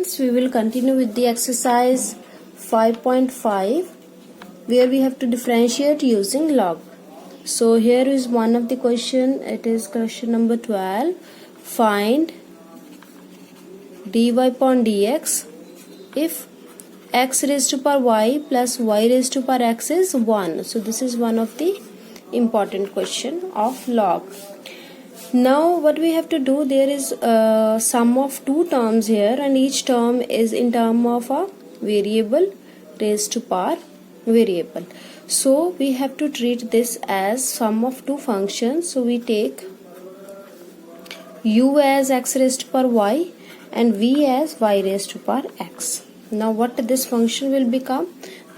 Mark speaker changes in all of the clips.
Speaker 1: students, we will continue with the exercise 5.5 where we have to differentiate using log. So here is one of the question. It is question number 12. Find dy upon dx if x raised to power y plus y raised to power x is 1. So this is one of the important question of log. Now what we have to do, there is a sum of two terms here and each term is in term of a variable raised to power variable. So we have to treat this as sum of two functions. So we take u as x raised to power y and v as y raised to power x. Now what this function will become?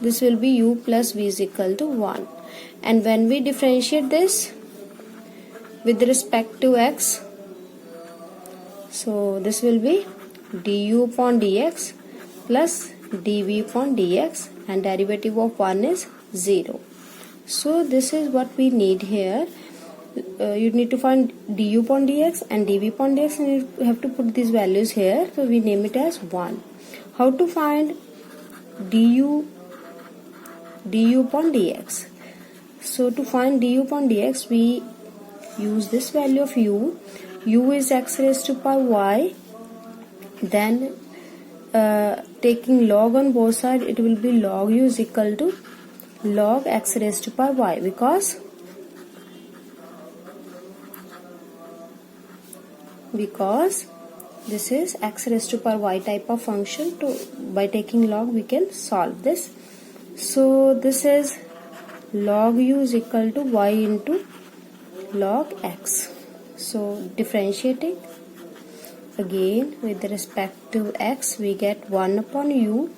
Speaker 1: This will be u plus v is equal to 1. And when we differentiate this with respect to x, so this will be du upon dx plus dv upon dx and derivative of 1 is 0. So this is what we need here. You need to find du upon dx and dv upon dx and you have to put these values here. So we name it as 1. How to find du upon dx? So to find du upon dx, we use this value of u. U is x raised to power y. Then taking log on both sides, it will be log u is equal to log x raised to power y because this is x raised to power y type of function. By taking log we can solve this. So this is log u is equal to y into log x. So differentiating again with respect to x, we get 1 upon u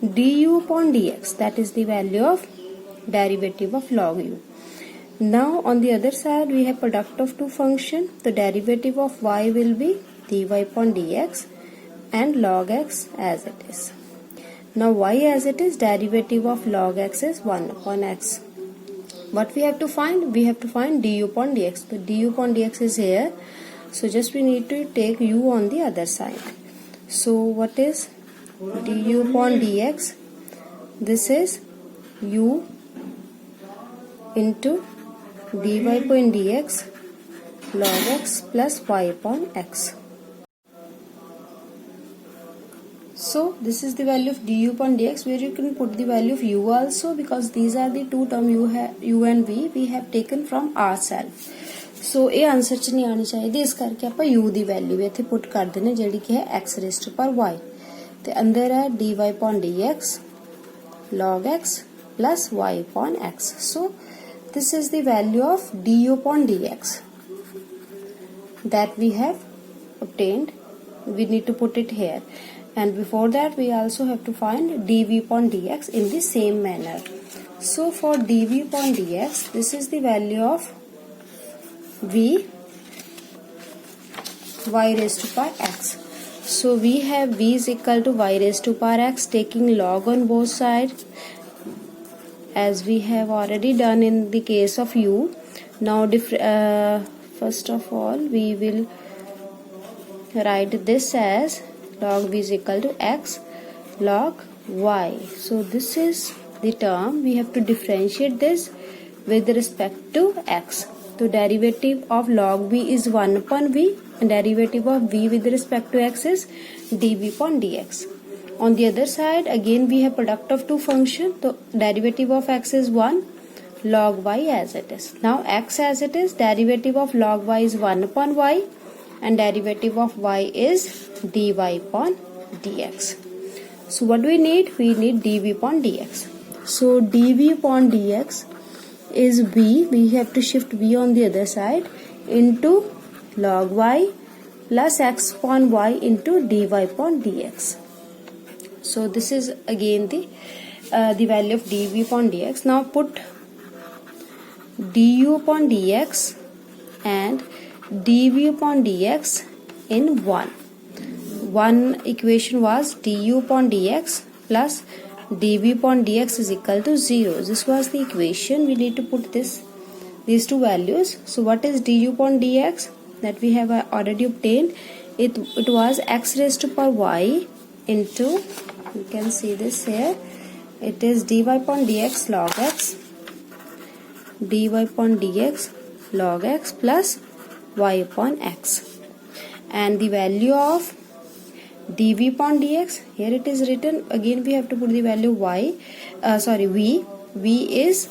Speaker 1: du upon dx, that is the value of derivative of log u. Now on the other side we have product of two function. The derivative of y will be dy upon dx and log x as it is. Now y as it is, derivative of log x is 1 upon x. What we have to find? We have to find du upon dx. So du upon dx is here. So just we need to take u on the other side. So what is du upon dx? This is u into dy upon dx log x plus y upon x. So this is the value of du upon dx, where you can put the value of u also because these are the two term u and v we have taken from ourselves. So ਇਹ answer ਚ ਨਹੀਂ ਆਣੀ ਚਾਹੀਦੀ, ਇਸ ਕਰਕੇ ਆਪਾਂ u ਦੀ value ਇੱਥੇ ਪੁੱਟ ਕਰ ਦਿੰਨੇ ਜਿਹੜੀ ਕਿ ਹੈ x raised to power y ਤੇ ਅੰਦਰ ਹੈ dy upon dx log x plus y upon x. So this is the value of du upon dx that we have obtained. We need to put it here. And before that we also have to find dv upon dx in the same manner. So for dv upon dx, this is the value of v y raised to power x. So we have v is equal to y raised to power x, taking log on both sides as we have already done in the case of u. Now first of all we will write this as log v is equal to x log y. So this is the term. We have to differentiate this with respect to x. So derivative of log v is 1 upon v and derivative of v with respect to x is dv upon dx. On the other side again we have product of two function. So derivative of x is 1, log y as it is. Now x as it is, derivative of log y is 1 upon y and derivative of y is dy upon dx. So what do we need? We need dv upon dx. So dv upon dx is v. We have to shift v on the other side into log y plus x upon y into dy upon dx. So this is again the value of dv upon dx. Now put du upon dx and dv upon dx in 1. One equation was du upon dx plus dv upon dx is equal to 0. This was the equation. We need to put these two values. So what is du upon dx? That we have already obtained. It was x raised to power y into, you can see this here, it is dy upon dx log x, dy upon dx log x plus y upon x, and the value of dv upon dx, here it is written, again we have to put the value v is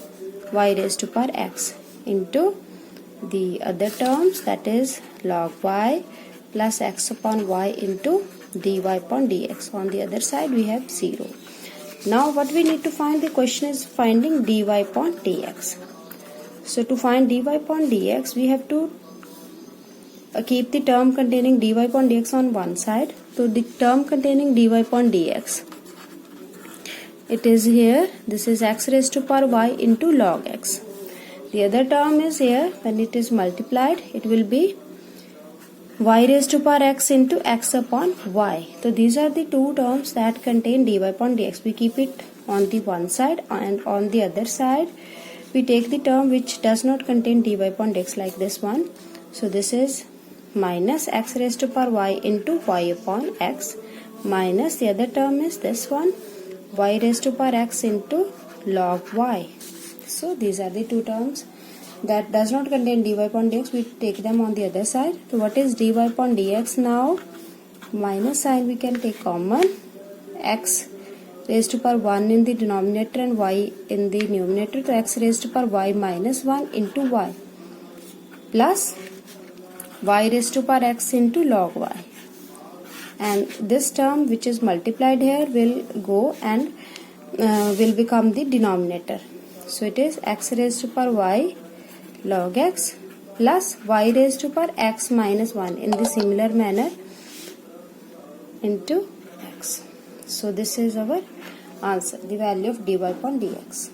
Speaker 1: y raised to power x into the other terms, that is log y plus x upon y into dy upon dx. On the other side we have 0. Now what we need to find, the question is finding dy upon dx. So to find dy upon dx, we have to keep the term containing dy upon dx on one side. So the term containing dy upon dx, it is here, this is x raised to power y into log x. The other term is here, when it is multiplied, it will be y raised to power x into x upon y. So these are the two terms that contain dy upon dx. We keep it on the one side, and on the other side we take the term which does not contain dy upon dx, like this one. So this is minus x raised to power y into y upon x, minus the other term is this one, y raised to power x into log y. So these are the two terms that does not contain dy upon dx, we take them on the other side. So what is dy upon dx now? Minus sign we can take common, x raised to power 1 in the denominator and y in the numerator, so x raised to power y minus 1 into y plus y raised to power x into log y, and this term which is multiplied here will go and will become the denominator. So it is x raised to power y log x plus y raised to power x minus 1 in the similar manner into x. So this is our answer, the value of dy upon dx.